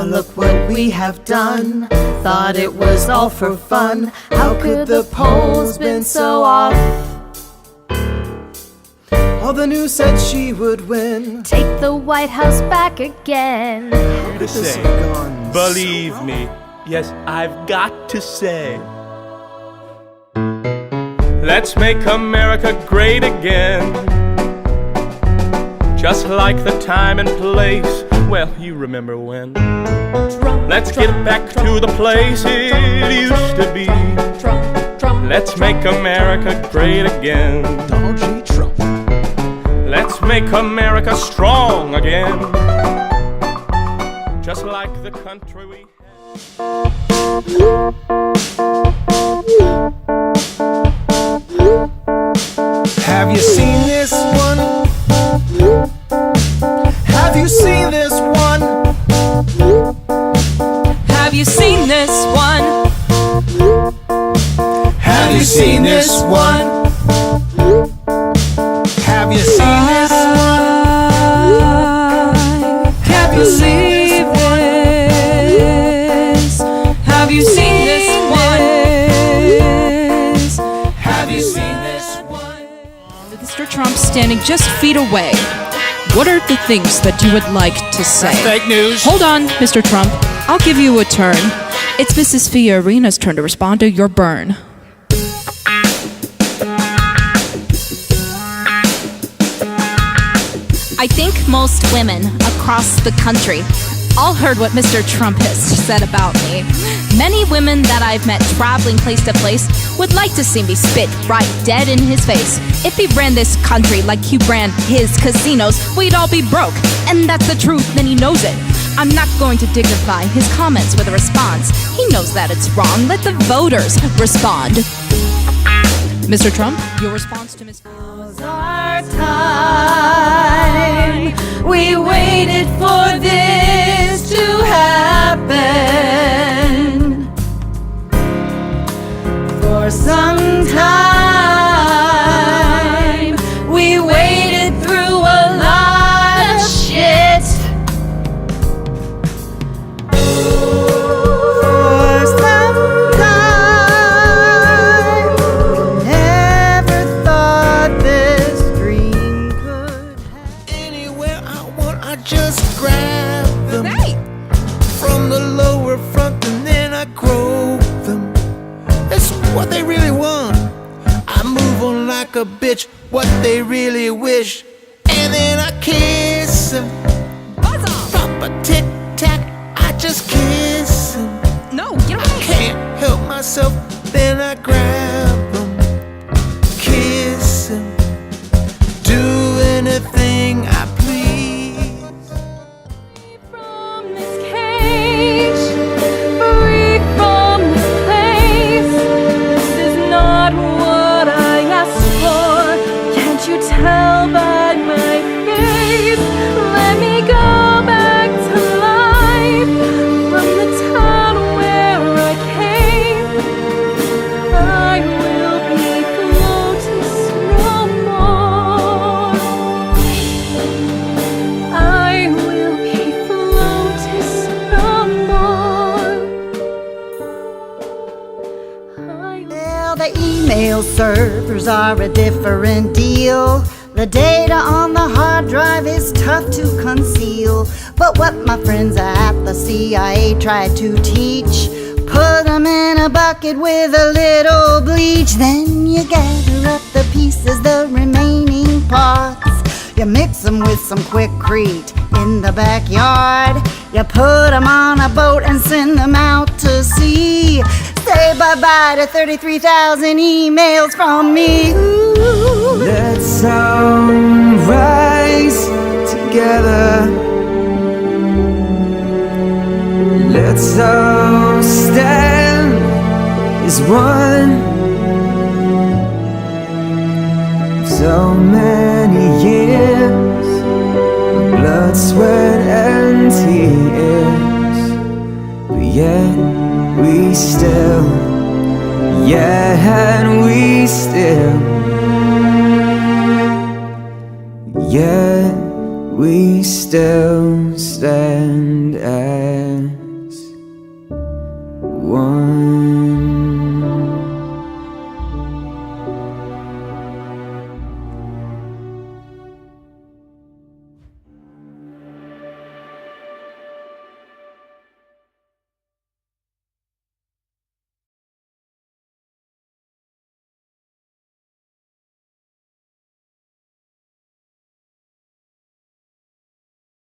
Now look what we have done. Thought it was all for fun. How could the polls been so off? All the news said she would win. Take the White House back again. To say, believe me, yes, I've got to say, let's make America great again. Just like the time and place, well, you remember when. Let's get back to the place it used to be. Let's make America great again. Donald J. Trump. Let's make America strong again. Just like the country we had. Have you seen this one? Have you seen this one? Have you seen this one? Have you seen this one? Have you seen this one? Have you seen this? Have you seen this one? Have you seen this one? Mr. Trump standing just feet away. What are the things that you would like to say? That's fake news. Hold on, Mr. Trump. I'll give you a turn. It's Mrs. Fiorina's turn to respond to your burn. I think most women across the country all heard what Mr. Trump has said about me. Many women that I've met traveling place to place would like to see me spit right dead in his face. If he ran this country like he ran his casinos, we'd all be broke. And that's the truth, and he knows it. I'm not going to dignify his comments with a response. He knows that it's wrong. Let the voters respond. Mr. Trump, your response to Ms. Our time, we waited for this to happen for some time. We waited through a lot of shit for some time. Never thought this dream could happen. Anywhere I want, I just grab them. Right. From the lower front, and then I grow them. That's what they really want. I move on like a bitch, what they really wish. And then I kiss them. Drop a tic-tac, I just kiss them. No, get away. Can't help myself, then I grab them. Kiss them. Do anything I please. From this cage, free from this place. This is not what I asked for. Can't you tell by my face? Let me go back to life from the town where I came. I will be floating no more. I will be floating no more. Well, the email servers are a different deal. The data on the hard drive is tough to conceal. But what my friends at the CIA tried to teach, put them in a bucket with a little bleach. Then you gather up the pieces, the remaining parts. You mix them with some Quikrete in the backyard. You put them on a boat and send them out to sea. Say bye-bye to 33,000 emails from me. Ooh. Let's all rise together. Let's all stand as one. So many years of blood, sweat, and tears, but yet we still, yet we still, yet we still stand.